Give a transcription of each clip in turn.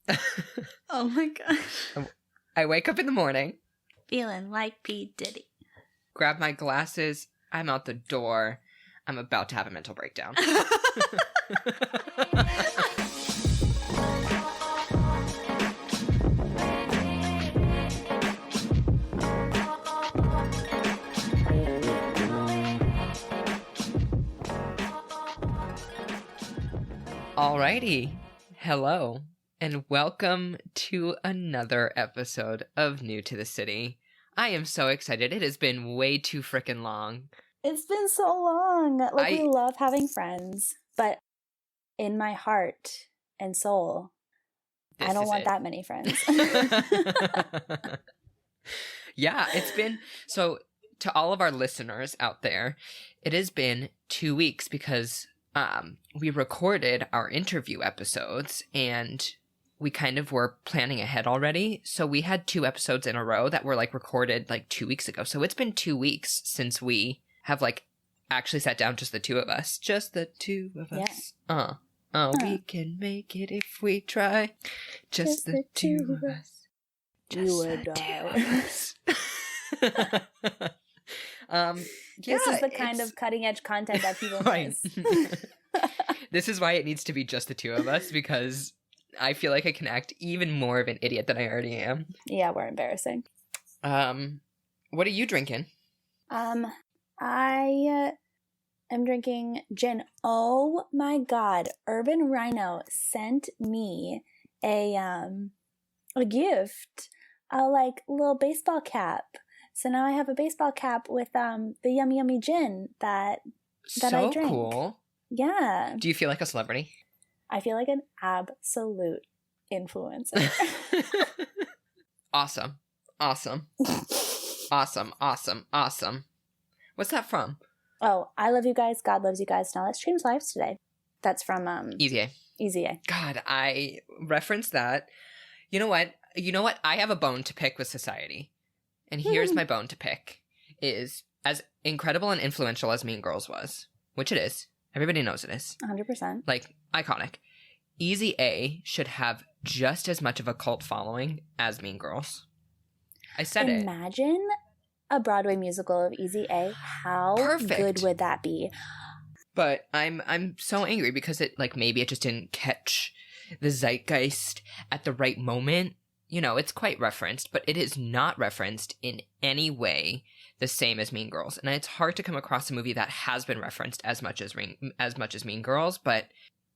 Oh my gosh. I wake up in the morning. Feeling like P. Diddy. Grab my glasses. I'm out the door. I'm about to have a mental breakdown. Alrighty. Hello, and welcome to another episode of New to the City. I am so excited. It has been way too frickin' long. It's been so long. We love having friends, but in my heart and soul, I don't want that many friends. Yeah, it's been... So, to all of our listeners out there, it has been 2 weeks because we recorded our interview episodes and we kind of were planning ahead already. So we had 2 episodes in a row that were recorded 2 weeks ago. So it's been 2 weeks since we have actually sat down, just the two of us. Just the two of us. We can make it if we try. Just the two of us. Just the two of us. This is the kind of cutting edge content that people miss. This is why it needs to be just the two of us, because I feel like I can act even more of an idiot than I already am. Yeah, we're embarrassing. What are you drinking? I am drinking gin. Oh my god, Urban Rhino sent me a gift, a little baseball cap. So now I have a baseball cap with the yummy yummy gin that I drink. So cool. Yeah. Do you feel like a celebrity? I feel like an absolute influencer. Awesome. What's that from? Oh, I love you guys. God loves you guys. Now let's change lives today. That's from Easy A. God, I referenced that. You know what? I have a bone to pick with society. And here's my bone to pick, is as incredible and influential as Mean Girls was, which it is. Everybody knows it is. 100%. Iconic. Easy A should have just as much of a cult following as Mean Girls. I said it. Imagine a Broadway musical of Easy A. How good would that be? But I'm so angry because it maybe it just didn't catch the zeitgeist at the right moment. You know, it's quite referenced, but it is not referenced in any way the same as Mean Girls. And it's hard to come across a movie that has been referenced as much as Mean Girls, but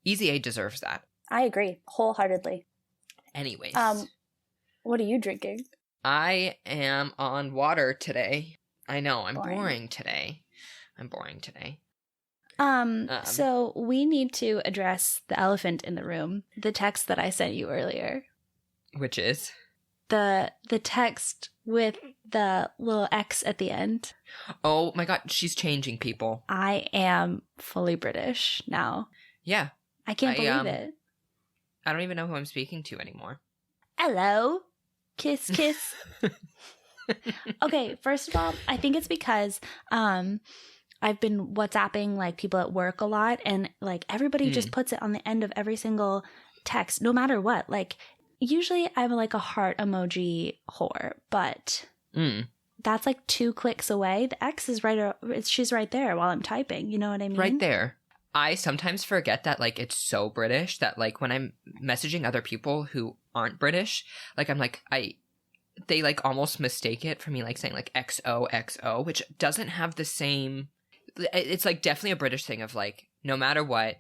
Easy A deserves that. I agree wholeheartedly. Anyways. What are you drinking? I am on water today. I know, I'm boring today. So we need to address the elephant in the room, the text that I sent you earlier. Which is? The text with the little X at the end. Oh my god, she's changing people. I am fully British now. Yeah. I can't believe it. I don't even know who I'm speaking to anymore. Hello. Kiss, kiss. Okay, first of all, I think it's because I've been WhatsApping people at work a lot, and everybody just puts it on the end of every single text, no matter what. Usually I'm a heart emoji whore, but that's 2 clicks away. The X is she's right there while I'm typing. You know what I mean? Right there. I sometimes forget that it's so British that when I'm messaging other people who aren't British, they almost mistake it for me saying XOXO, which doesn't have the same. It's definitely a British thing of no matter what,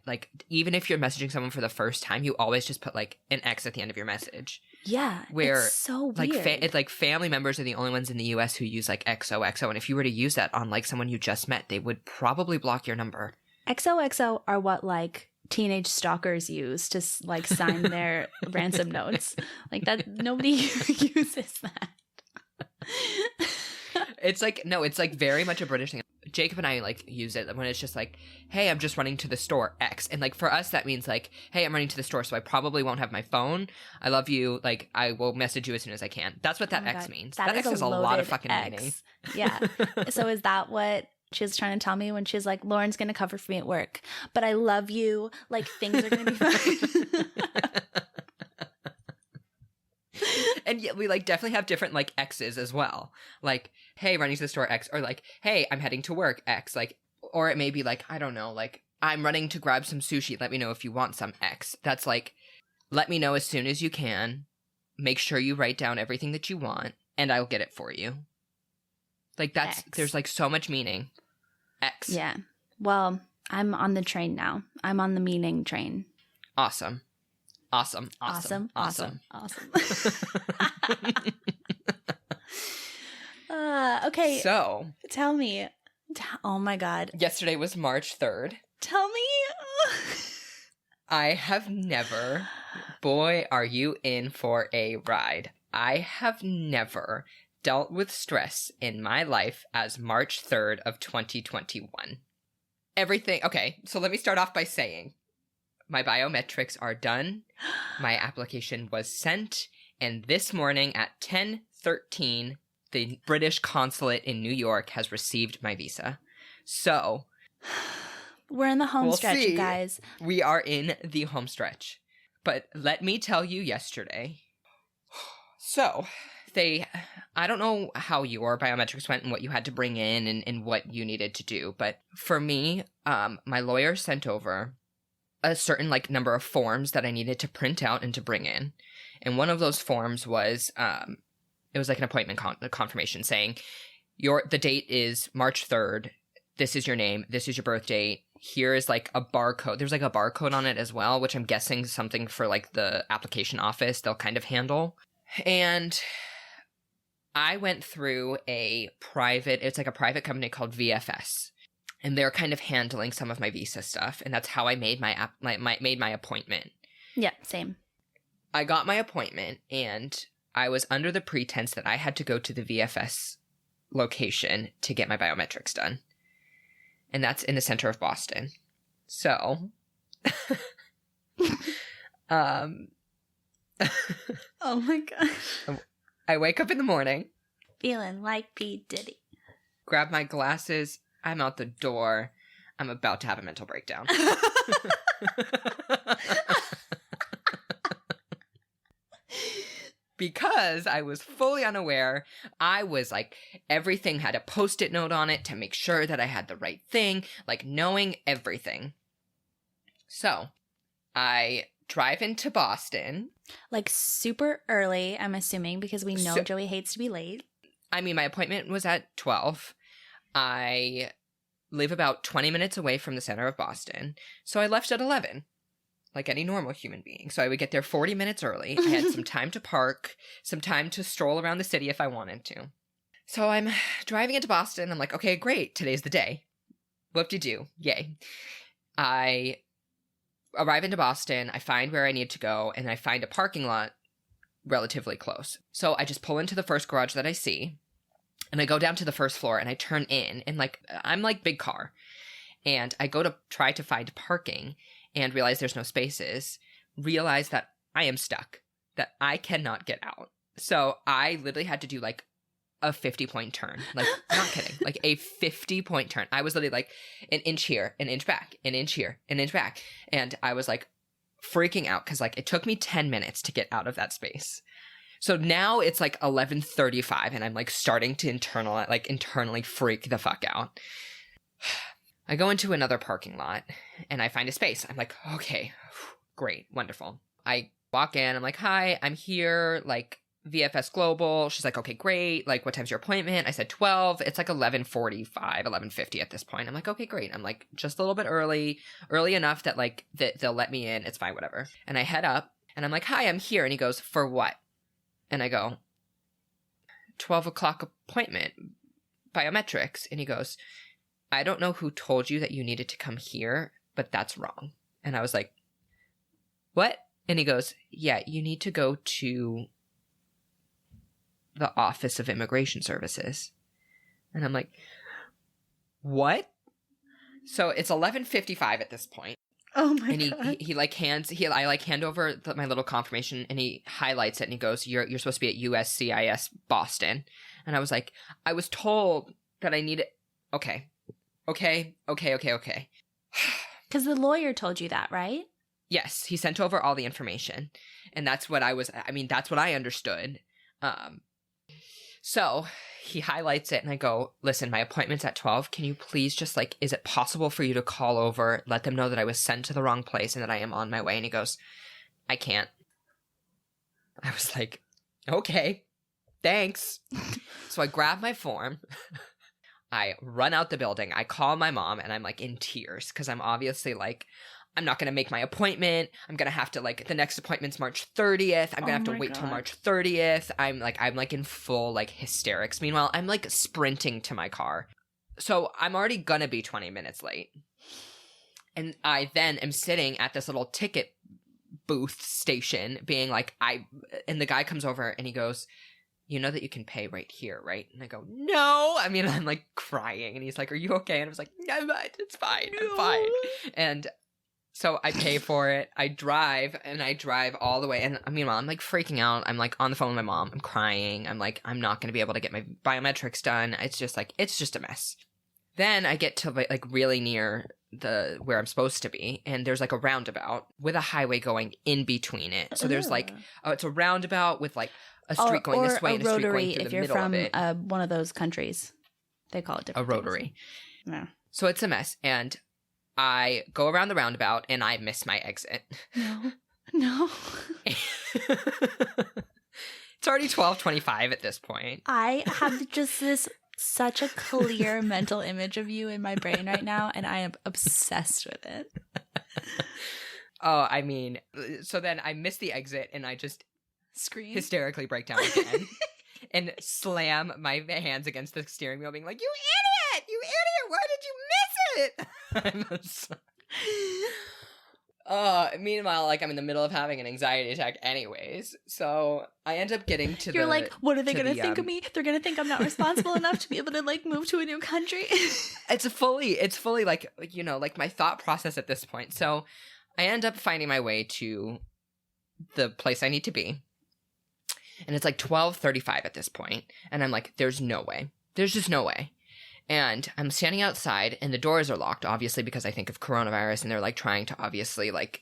even if you're messaging someone for the first time, you always just put an X at the end of your message. Yeah, where it's so weird. It's family members are the only ones in the US who use XOXO, and if you were to use that on someone you just met, they would probably block your number. XOXO are what teenage stalkers use to sign their ransom notes. That nobody uses that. It's very much a British thing. Jacob and I use it when it's just hey, I'm just running to the store X, and for us that means hey, I'm running to the store, so I probably won't have my phone. I love you. I will message you as soon as I can. That's what that X means. That X has a lot of fucking meaning. Yeah. So is that what she was trying to tell me when she's Lauren's going to cover for me at work, but I love you. Things are going to be fine. And yet we like definitely have different like X's as well. Like, hey, running to the store X, or like, hey, I'm heading to work X. Like, or it may be like, I don't know, like, I'm running to grab some sushi. Let me know if you want some X. That's like, let me know as soon as you can. Make sure you write down everything that you want, and I'll get it for you. Like, that's, X. there's like so much meaning. X. Yeah. Well, I'm on the train now. I'm on the meaning train. Awesome. Awesome. Okay. So. Tell me. Oh my God. Yesterday was March 3rd. Tell me. I have never, boy, are you in for a ride. I have never dealt with stress in my life as March 3rd of 2021. Everything, okay, so let me start off by saying my biometrics are done. My application was sent, and this morning at 10:13, the British consulate in New York has received my visa. So we're in the home stretch, see. guys. We are in the home stretch. But let me tell you yesterday. So, I don't know how your biometrics went and what you had to bring in and what you needed to do. But for me, my lawyer sent over a certain like number of forms that I needed to print out and to bring in. And one of those forms was, it was like an appointment confirmation saying, the date is March 3rd. This is your name. This is your birth date. Here is like a barcode. There's like a barcode on it as well, which I'm guessing is something for like the application office they'll kind of handle. And I went through it's like a private company called VFS. And they're kind of handling some of my visa stuff. And that's how I made my appointment. Yeah, same. I got my appointment and I was under the pretense that I had to go to the VFS location to get my biometrics done. And that's in the center of Boston. So, oh my gosh. I wake up in the morning. Feeling like P. Diddy. Grab my glasses. I'm out the door. I'm about to have a mental breakdown. Because I was fully unaware. I was like, everything had a Post-it note on it to make sure that I had the right thing, like knowing everything. So I drive into Boston. Like super early, I'm assuming, because we know Joey hates to be late. I mean, my appointment was at 12. I live about 20 minutes away from the center of Boston. So I left at 11. Like any normal human being. So I would get there 40 minutes early. I had some time to park, some time to stroll around the city if I wanted to. So I'm driving into Boston. I'm like, okay, great. Today's the day. Whoop-de-doo. Yay. I arrive into Boston. I find where I need to go. And I find a parking lot relatively close. So I just pull into the first garage that I see. And I go down to the first floor and I turn in. And like, I'm like big car. And I go to try to find parking. And realize there's no spaces, realize that I am stuck, that I cannot get out. So I literally had to do like a 50-point turn. Like, not kidding. Like a 50-point turn. I was literally like an inch here, an inch back, an inch here, an inch back. And I was like freaking out because like it took me 10 minutes to get out of that space. So now it's like 11:35 and I'm like starting to internally freak the fuck out. I go into another parking lot and I find a space. I'm like, okay, great, wonderful. I walk in, I'm like, hi, I'm here, like VFS Global. She's like, okay, great. Like, what time's your appointment? I said 12. It's like 11:45, 11:50 at this point. I'm like, okay, great. I'm like, just a little bit early enough that like that they'll let me in. It's fine, whatever. And I head up and I'm like, hi, I'm here. And he goes, for what? And I go, 12 o'clock appointment, biometrics. And he goes, I don't know who told you that you needed to come here, but that's wrong. And I was like, what? And he goes, yeah, you need to go to the Office of Immigration Services. And I'm like, what? So it's 11:55 at this point. Oh my God. And I hand over my little confirmation and he highlights it and he goes, you're supposed to be at USCIS Boston. And I was like, I was told that I need it. Okay. Because the lawyer told you that, right? Yes, he sent over all the information. And that's what I understood. So he highlights it and I go, listen, my appointment's at 12. Can you please just like, is it possible for you to call over, let them know that I was sent to the wrong place and that I am on my way? And he goes, I can't. I was like, okay, thanks. So I grab my form. I run out the building. I call my mom and I'm like in tears because I'm obviously like, I'm not going to make my appointment. I'm going to have to like, the next appointment's March 30th. I'm going to have to wait till March 30th. I'm like in full like hysterics. Meanwhile, I'm like sprinting to my car. So I'm already going to be 20 minutes late. And I then am sitting at this little ticket booth station being like, and the guy comes over and he goes, you know that you can pay right here, right? And I go, no. I mean, I'm like crying and he's like, are you okay? And I was like, no, it's fine. I'm fine. And so I pay for it. I drive all the way. And meanwhile, I'm like freaking out. I'm like on the phone with my mom. I'm crying. I'm like, I'm not going to be able to get my biometrics done. It's just a mess. Then I get to like really near where I'm supposed to be. And there's like a roundabout with a highway going in between it. So there's like, it's a roundabout with like a street going this way and a street going through the middle of it. If you're from one of those countries, they call it different. A rotary. Yeah. So it's a mess. And I go around the roundabout and I miss my exit. No. It's already 12:25 at this point. I have just such a clear mental image of you in my brain right now, and I am obsessed with it. Oh, I mean, so then I miss the exit and I just scream, hysterically break down again and slam my hands against the steering wheel being like, you idiot, why did you miss it? Meanwhile, like I'm in the middle of having an anxiety attack anyways. So I end up getting to You're like, what are they going to think of me? They're going to think I'm not responsible enough to be able to like move to a new country. It's fully like, you know, like my thought process at this point. So I end up finding my way to the place I need to be. And it's like 12:35 at this point. And I'm like, there's no way. There's just no way. And I'm standing outside and the doors are locked, obviously, because I think of coronavirus and they're like trying to obviously like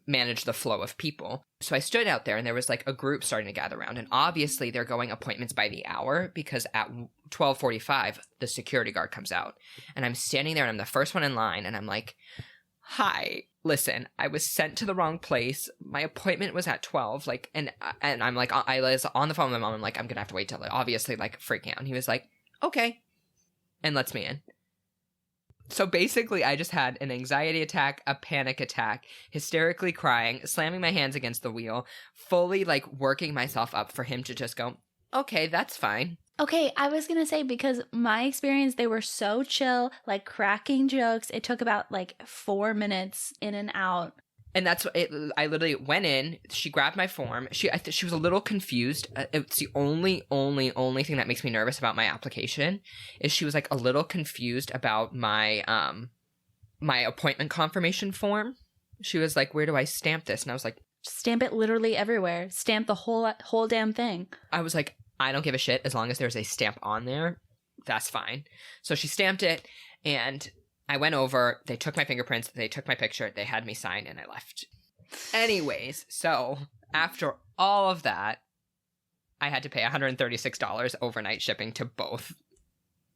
manage the flow of people. So I stood out there and there was like a group starting to gather around. And obviously they're going appointments by the hour because at 12:45, the security guard comes out. And I'm standing there and I'm the first one in line. And I'm like, hi, listen, I was sent to the wrong place. My appointment was at 12. Like, and I'm like, I was on the phone with my mom. I'm like, I'm going to have to wait till obviously like freaking out. And he was like, okay. And lets me in. So basically, I just had an anxiety attack, a panic attack, hysterically crying, slamming my hands against the wheel, fully like working myself up for him to just go, okay, that's fine. Okay, I was going to say, because my experience, they were so chill, like cracking jokes. It took about like 4 minutes in and out. And that's it. I literally went in. She grabbed my form. She was a little confused. It's the only thing that makes me nervous about my application is she was like a little confused about my my appointment confirmation form. She was like, "Where do I stamp this?" And I was like, "Stamp it literally everywhere. Stamp the whole damn thing." I was like, "I don't give a shit as long as there's a stamp on there. That's fine." So she stamped it, and I went over, they took my fingerprints, they took my picture, they had me sign, and I left. Anyways, so after all of that, I had to pay $136 overnight shipping to both.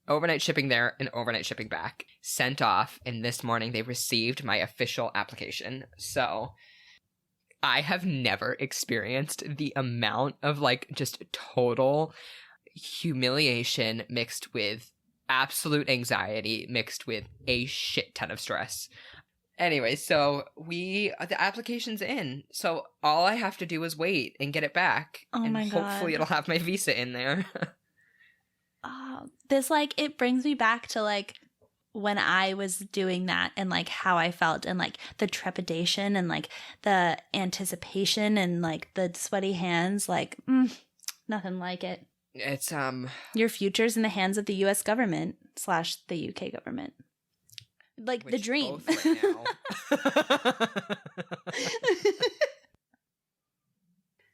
Overnight shipping there and overnight shipping back. Sent off, and this morning they received my official application. So I have never experienced the amount of like just total humiliation mixed with absolute anxiety mixed with a shit ton of stress. Anyway, so the application's in. So all I have to do is wait and get it back. Oh and my God. Hopefully it'll have my visa in there. This like, it brings me back to like when I was doing that and like how I felt and like the trepidation and like the anticipation and like the sweaty hands, like nothing like it. It's your future's in the hands of the U.S. government / the UK government. Like the dream. Both right now.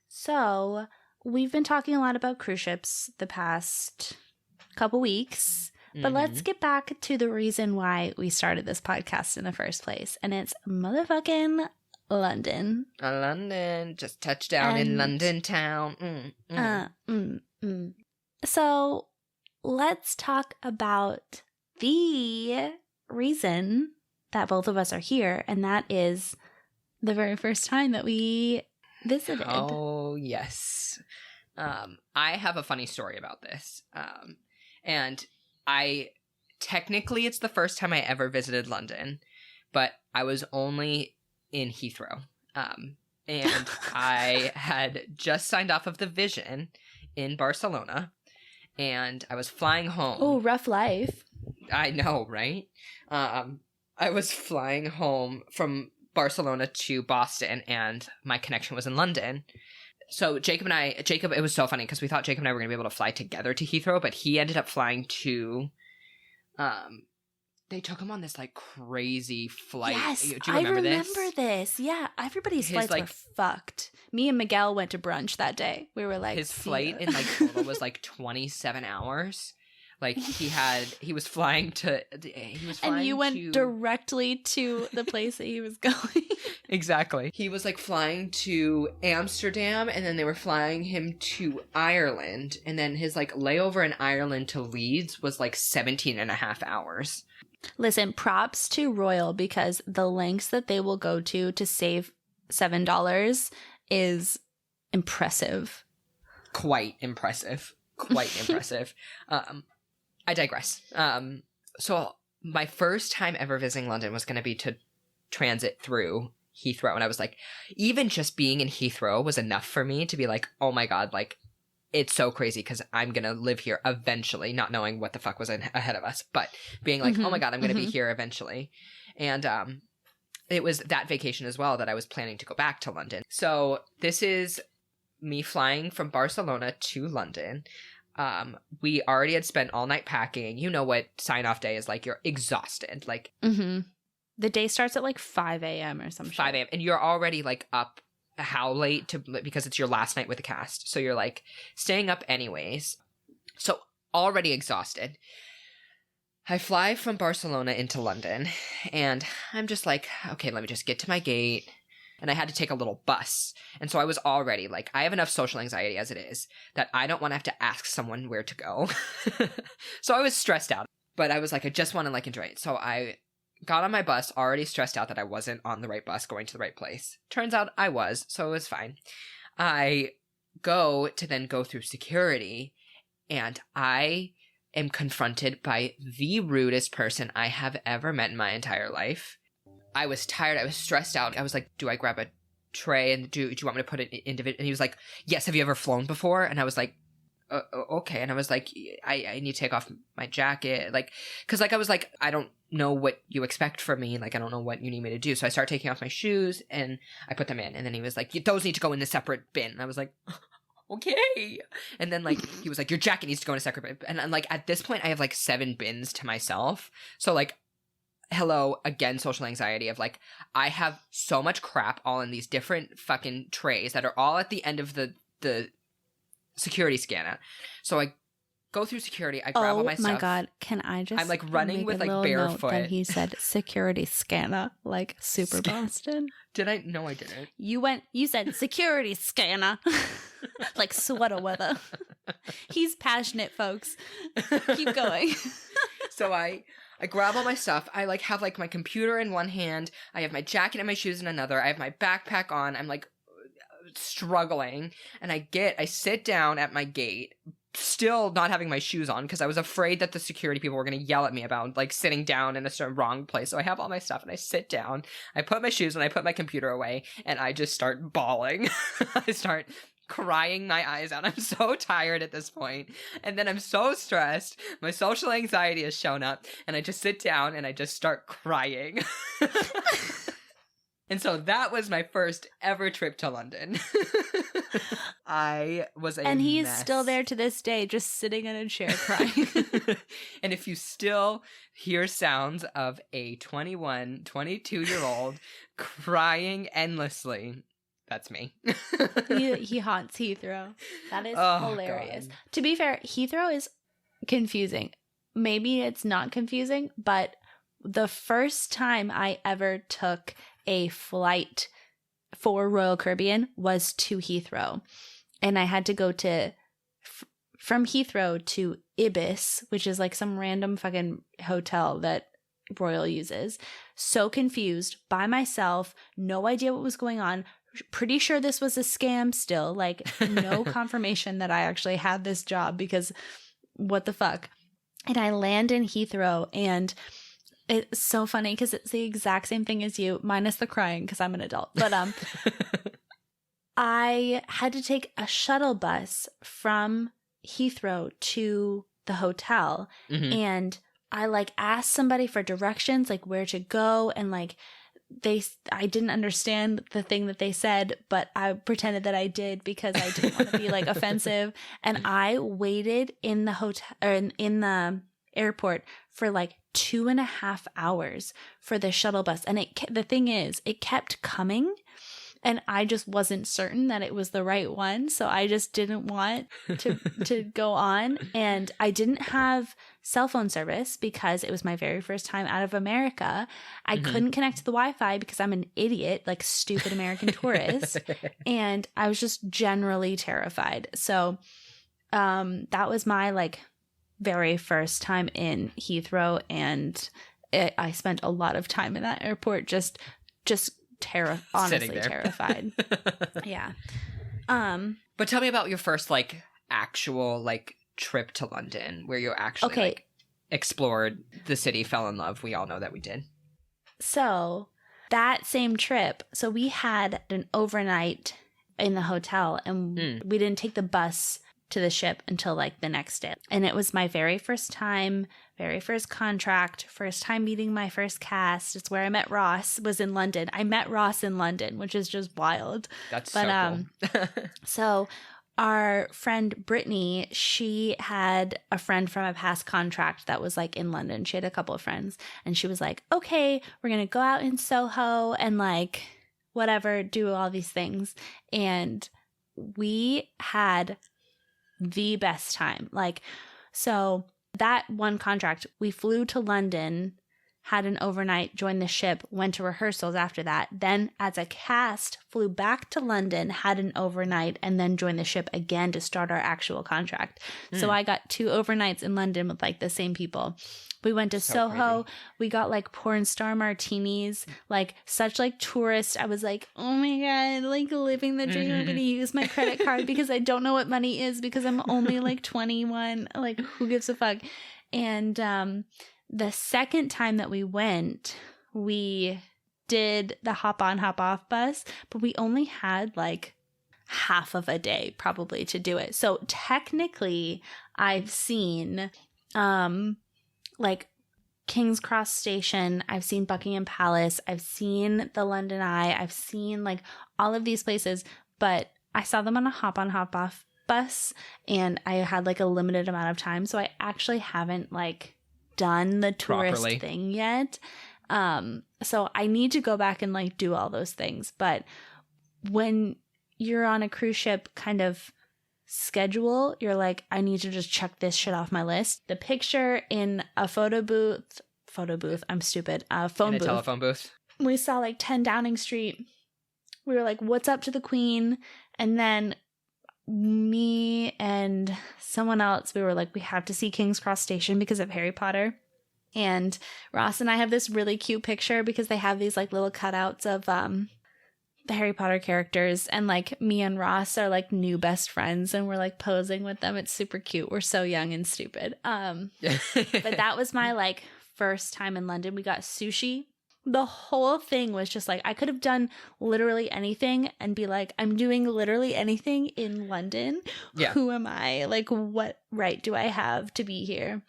So we've been talking a lot about cruise ships the past couple weeks, but let's get back to the reason why we started this podcast in the first place. And it's motherfucking London. London. Just touched down in London town. So let's talk about the reason that both of us are here, and that is the very first time that we visited. Oh, yes. I have a funny story about this. And technically it's the first time I ever visited London, but I was only in Heathrow. And I had just signed off of the Vision in Barcelona, and I was flying home. Oh, rough life. I know, right? I was flying home from Barcelona to Boston, and my connection was in London. So Jacob, it was so funny because we thought Jacob and I were going to be able to fly together to Heathrow, but he ended up flying to, they took him on this like crazy flight. Yes, Do you remember this? I remember this. Yeah, everybody's flights were fucked. Me and Miguel went to brunch that day. We were like, his flight in like total was like 27 hours. Like he was flying and you went directly to the place that he was going. Exactly. He was like flying to Amsterdam, and then they were flying him to Ireland, and then his like layover in Ireland to Leeds was like 17 and a half hours. Listen, props to Royal, because the lengths that they will go to save $7 is impressive. Quite impressive. I digress. So my first time ever visiting London was going to be to transit through Heathrow. And I was like, even just being in Heathrow was enough for me to be like, oh my God, like, it's so crazy because I'm going to live here eventually, not knowing what the fuck was ahead of us, but being like, oh my God, I'm going to be here eventually. And it was that vacation as well that I was planning to go back to London. So this is me flying from Barcelona to London. We already had spent all night packing. You know what sign-off day is like. You're exhausted. Like, the day starts at like 5 a.m. or something. 5 a.m. And you're already like up how late because it's your last night with the cast. So you're like staying up anyways. So already exhausted. I fly from Barcelona into London, and I'm just like, okay, let me just get to my gate. And I had to take a little bus. And so I was already like, I have enough social anxiety as it is that I don't want to have to ask someone where to go. So I was stressed out, but I was like, I just want to like enjoy it. So I got on my bus already stressed out that I wasn't on the right bus going to the right place. Turns out I was, so it was fine. I go through security, and I am confronted by the rudest person I have ever met in my entire life. I was tired. I was stressed out. I was like, do I grab a tray and do you want me to put it individual? And he was like, yes. Have you ever flown before? And I was like, okay. And I was like, I need to take off my jacket. Like, cause like, I was like, I don't know what you expect from me. Like, I don't know what you need me to do. So I started taking off my shoes and I put them in. And then he was like, those need to go in the separate bin. And I was like, okay. And then like, he was like, your jacket needs to go in a separate bin. And like, at this point I have like 7 bins to myself. So like, hello, again, social anxiety of like, I have so much crap all in these different fucking trays that are all at the end of the security scanner. So I go through security, I grab all my stuff. Oh my God, can I just... I'm like running with like barefoot. That he said security scanner, like super Boston. Did I? No, I didn't. You said security scanner. Like sweater weather. He's passionate, folks. Keep going. So I grab all my stuff. I like have like my computer in one hand. I have my jacket and my shoes in another. I have my backpack on. I'm like struggling. And I sit down at my gate, still not having my shoes on because I was afraid that the security people were going to yell at me about like sitting down in a certain wrong place. So I have all my stuff and I sit down. I put my shoes and I put my computer away and I just start bawling. I start crying my eyes out. I'm so tired at this point. And then I'm so stressed. My social anxiety has shown up and I just sit down and I just start crying. And so that was my first ever trip to London. I was a And he's mess. Still there to this day, just sitting in a chair crying. And if you still hear sounds of a 21, 22-year-old crying endlessly, that's me. he haunts Heathrow. That is hilarious. God. To be fair, Heathrow is confusing. Maybe it's not confusing, but the first time I ever took a flight for Royal Caribbean was to Heathrow. And I had to go from Heathrow to Ibis, which is like some random fucking hotel that Royal uses. So confused, by myself, no idea what was going on. Pretty sure this was a scam still. Like, no confirmation that I actually had this job, because what the fuck? And I land in Heathrow, and it's so funny because it's the exact same thing as you, minus the crying because I'm an adult. But I had to take a shuttle bus from Heathrow to the hotel, and I like asked somebody for directions, like where to go, and like I didn't understand the thing that they said, but I pretended that I did because I didn't want to be like offensive. And I waited in the hotel or in the airport for like 2.5 hours for the shuttle bus. And the thing is, it kept coming, and I just wasn't certain that it was the right one. So I just didn't want to go on. And I didn't have cell phone service because it was my very first time out of America. I couldn't connect to the Wi-Fi because I'm an idiot, like stupid American tourist. And I was just generally terrified. So that was my like very first time in Heathrow. And I spent a lot of time in that airport just honestly terrified. Yeah. But tell me about your first like actual like trip to London where you actually like explored the city, fell in love. We all know that we did. So that same trip, so we had an overnight in the hotel, and we didn't take the bus to the ship until like the next day. And it was my very first time, very first contract, first time meeting my first cast. It's where I met Ross, was in London. I met Ross in London, which is just wild. That's so cool. So our friend Brittany, she had a friend from a past contract that was like in London. She had a couple of friends, and she was like, okay, we're going to go out in Soho and like whatever, do all these things. And we had the best time. Like, so that one contract, we flew to London, had an overnight, joined the ship, went to rehearsals after that. Then as a cast, flew back to London, had an overnight, and then joined the ship again to start our actual contract. So I got 2 overnights in London with like the same people. We went to Soho. Crazy. We got like porn star martinis, like such like tourist. I was like, oh my God, like living the dream. I'm going to use my credit card because I don't know what money is because I'm only like 21. Like, who gives a fuck? And the second time that we went, we did the hop on, hop off bus, but we only had like half of a day probably to do it. So technically I've seen like King's Cross Station, I've seen Buckingham Palace, I've seen the London Eye, I've seen like all of these places, but I saw them on a hop on, hop off bus, and I had like a limited amount of time, so I actually haven't like done the tourist thing yet. So I need to go back and like do all those things. But when you're on a cruise ship kind of schedule, you're like, I need to just check this shit off my list. The picture in a phone booth, telephone booth. We saw like 10 Downing Street. We were like, what's up to the Queen? And then me and someone else, we were like, we have to see King's Cross Station because of Harry Potter. And Ross and I have this really cute picture because they have these like little cutouts of the Harry Potter characters, and like me and Ross are like new best friends, and we're like posing with them. It's super cute. We're so young and stupid. But that was my like first time in London. We got sushi. The whole thing was just like, I could have done literally anything and be like, I'm doing literally anything in London. Yeah. Who am I? Like, what right do I have to be here?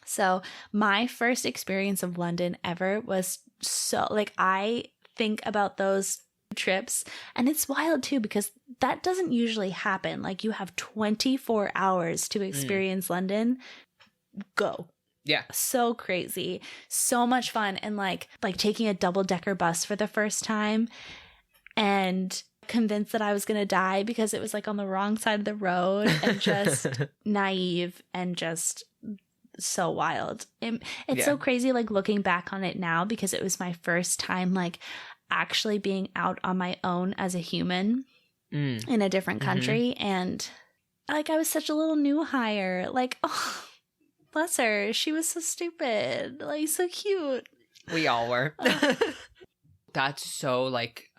So my first experience of London ever was so like, I think about those trips, and it's wild too because that doesn't usually happen. Like, you have 24 hours to experience London. Go. Yeah. So crazy. So much fun. And like taking a double-decker bus for the first time and convinced that I was going to die because it was like on the wrong side of the road, and just naive and just so wild. It's so crazy like looking back on it now because it was my first time like actually being out on my own as a human in a different country. And like, I was such a little new hire. Like, oh, bless her. She was so stupid. Like, so cute. We all were. That's so like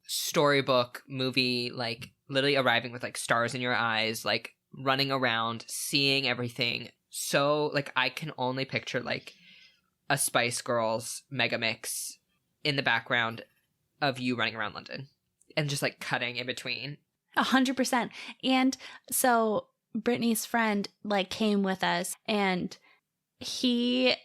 storybook movie, like literally arriving with like stars in your eyes, like running around, seeing everything. So like I can only picture like a Spice Girls mega mix in the background of you running around London and just like cutting in between. 100%. And so Brittany's friend like came with us, and I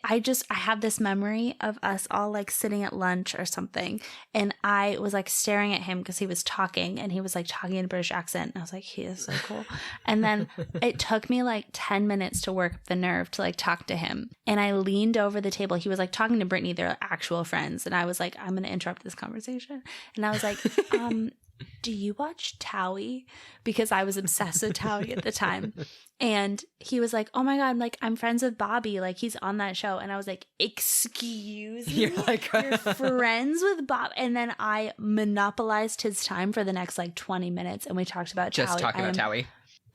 have this memory of us all like sitting at lunch or something, and I was like staring at him because he was talking, and he was like talking in a British accent, and I was like, he is so cool. And then it took me like 10 minutes to work up the nerve to like talk to him, and I leaned over the table. He was like talking to Brittany, they're actual friends, and I was like, I'm gonna interrupt this conversation, and I was like, do you watch Towie? Because I was obsessed with Towie at the time. And he was like, oh my God, like I'm friends with Bobby. Like he's on that show. And I was like, excuse me? You're friends with Bob? And then I monopolized his time for the next like 20 minutes. And we talked about Towie. Just talking about Towie.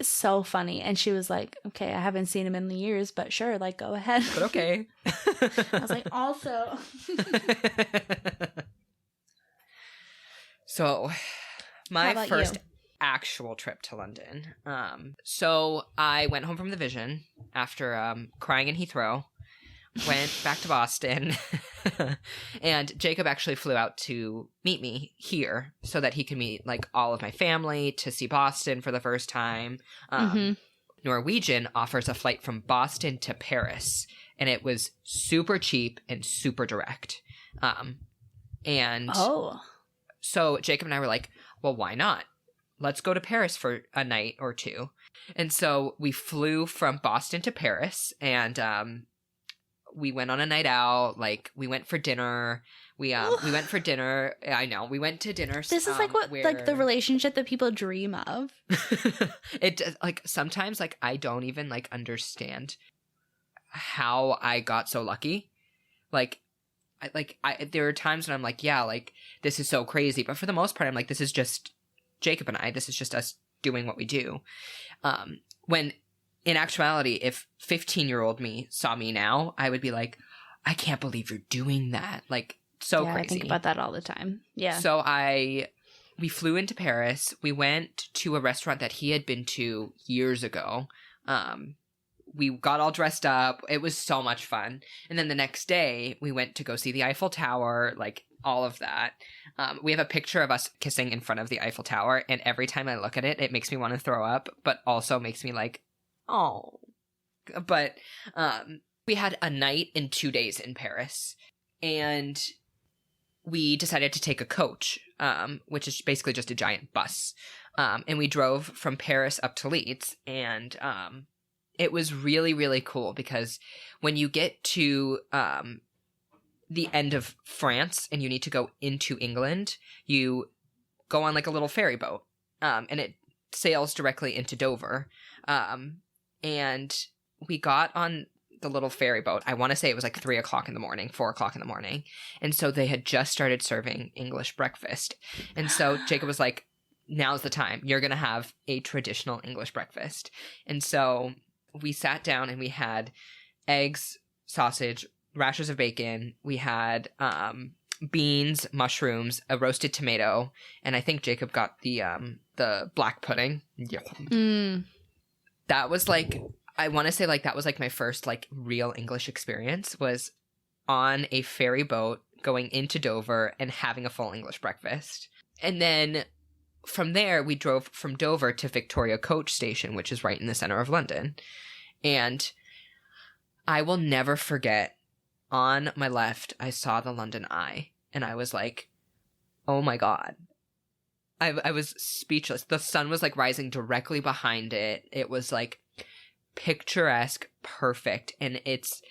So funny. And she was like, okay, I haven't seen him in years, but sure, like go ahead. But okay. I was like, also. So my first actual trip to London. So I went home from the Vision after crying in Heathrow, went back to Boston, and Jacob actually flew out to meet me here so that he could meet like all of my family, to see Boston for the first time. Norwegian offers a flight from Boston to Paris, and it was super cheap and super direct. So Jacob and I were like, well, why not? Let's go to Paris for a night or two. And so we flew from Boston to Paris, and we went on a night out. Like we went for dinner. We went for dinner. I know. We went to dinner. This is like what like the relationship that people dream of. It like sometimes like I don't even like understand how I got so lucky. Like there are times when I'm like, yeah, like this is so crazy, but for the most part I'm like, this is just Jacob and I, this is just us doing what we do. When in actuality, if 15-year-old me saw me now, I would be like, I can't believe you're doing that. Like so crazy. I think about that all the time. Yeah. So we flew into Paris. We went to a restaurant that he had been to years ago. We got all dressed up. It was so much fun. And then the next day, we went to go see the Eiffel Tower, like all of that. We have a picture of us kissing in front of the Eiffel Tower, and every time I look at it, it makes me want to throw up, but also makes me like, oh. But we had a night and 2 days in Paris, and we decided to take a coach, which is basically just a giant bus. And we drove from Paris up to Leeds, and it was really, really cool because when you get to the end of France and you need to go into England, you go on like a little ferry boat, and it sails directly into Dover. And we got on the little ferry boat. I want to say it was like 4 o'clock in the morning. And so they had just started serving English breakfast. And so Jacob was like, now's the time. You're going to have a traditional English breakfast. And so we sat down and we had eggs, sausage, rashers of bacon. We had beans, mushrooms, a roasted tomato, and I think Jacob got the black pudding. Yeah. That was like, I want to say like that was like my first like real English experience, was on a ferry boat going into Dover and having a full English breakfast. And then from there, we drove from Dover to Victoria Coach Station, which is right in the center of London. And I will never forget, on my left, I saw the London Eye, and I was like, oh my God. I was speechless. The sun was like rising directly behind it. It was like picturesque, perfect. And it's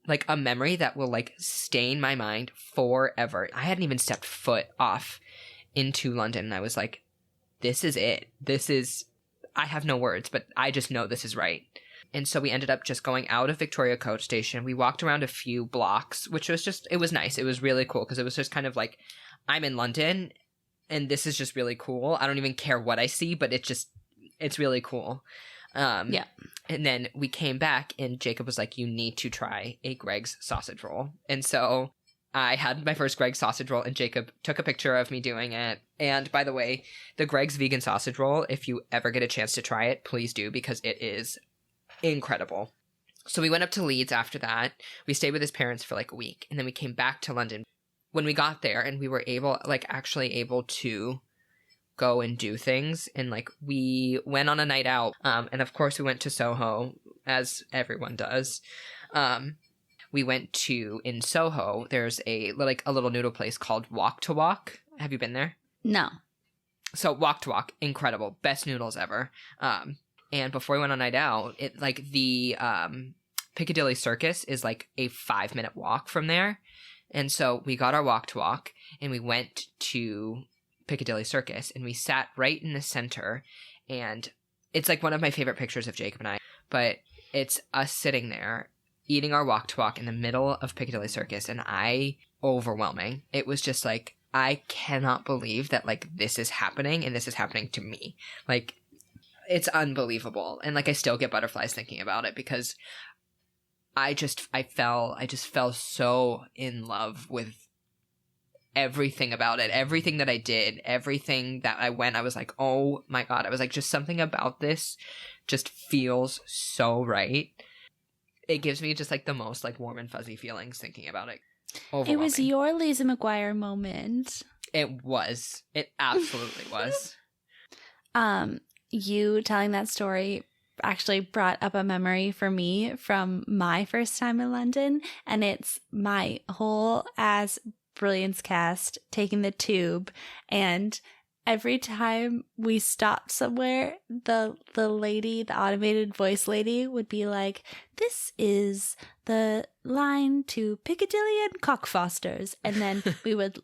like a memory that will like stain my mind forever. I hadn't even stepped foot off into London, and I was like, this is it. I have no words, but I just know this is right. And so we ended up just going out of Victoria Coach Station. We walked around a few blocks, which was just, it was nice. It was really cool because it was just kind of like I'm in London and this is just really cool. I don't even care what I see, but it's really cool. Yeah. And then we came back and Jacob was like, you need to try a Greg's sausage roll. And so I had my first Greg's sausage roll and Jacob took a picture of me doing it. And by the way, the Greg's vegan sausage roll, if you ever get a chance to try it, please do, because it is incredible. So we went up to Leeds after that. We stayed with his parents for like a week and then we came back to London. When we got there and we were actually able to go and do things, and like we went on a night out, and of course we went to Soho, as everyone does. We went to, in Soho, there's a little noodle place called Walk to Walk. Have you been there? No. So Walk to Walk, incredible, best noodles ever. And before we went on a night out, the Piccadilly Circus is like a 5-minute walk from there. And so we got our Walk to Walk and we went to Piccadilly Circus and we sat right in the center, and it's like one of my favorite pictures of Jacob and I, but it's us sitting there eating our Walk to Walk in the middle of Piccadilly Circus, and overwhelming. It was just like, I cannot believe that like this is happening and this is happening to me. Like, it's unbelievable. And like I still get butterflies thinking about it because I just fell so in love with everything about it, everything that I did, everything that I was like, oh my God. I was like, just something about this just feels so right. It gives me just like the most like warm and fuzzy feelings thinking about it. It was your Lizzie McGuire moment. It was. It absolutely was. You telling that story actually brought up a memory for me from my first time in London, and it's my whole ass Brilliance cast taking the tube, and every time we stopped somewhere, the lady, the automated voice lady, would be like, "This is the line to Piccadilly and Cockfosters," and then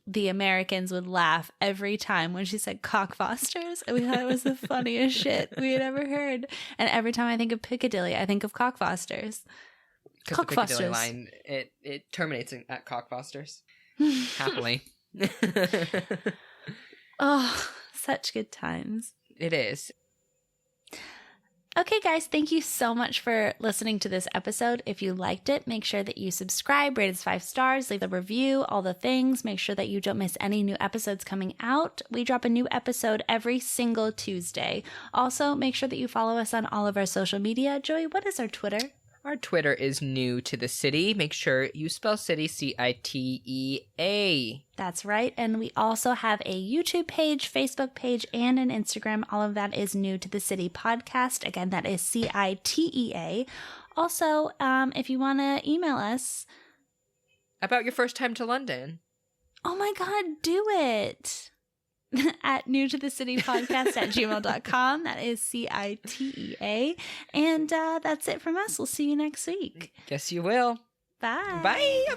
the Americans would laugh every time when she said Cockfosters, and we thought it was the funniest shit we had ever heard. And every time I think of Piccadilly, I think of Cockfosters. Because the Piccadilly line, it terminates at Cockfosters. Happily. Oh, such good times. It is. Okay, guys, thank you so much for listening to this episode. If you liked it, make sure that you subscribe, rate us 5 stars, leave a review, all the things. Make sure that you don't miss any new episodes coming out. We drop a new episode every single Tuesday. Also, make sure that you follow us on all of our social media. Joey, what is our Twitter? Our Twitter is New to the City. Make sure you spell city CiTea. That's right. And we also have a YouTube page, Facebook page, and an Instagram. All of that is New to the City Podcast. Again, that is CiTea. Also, if you want to email us about your first time to London. Oh my God, do it. At newtothecitypodcast@gmail.com. That is CiTea. And that's it from us. We'll see you next week. Guess you will. Bye. Bye.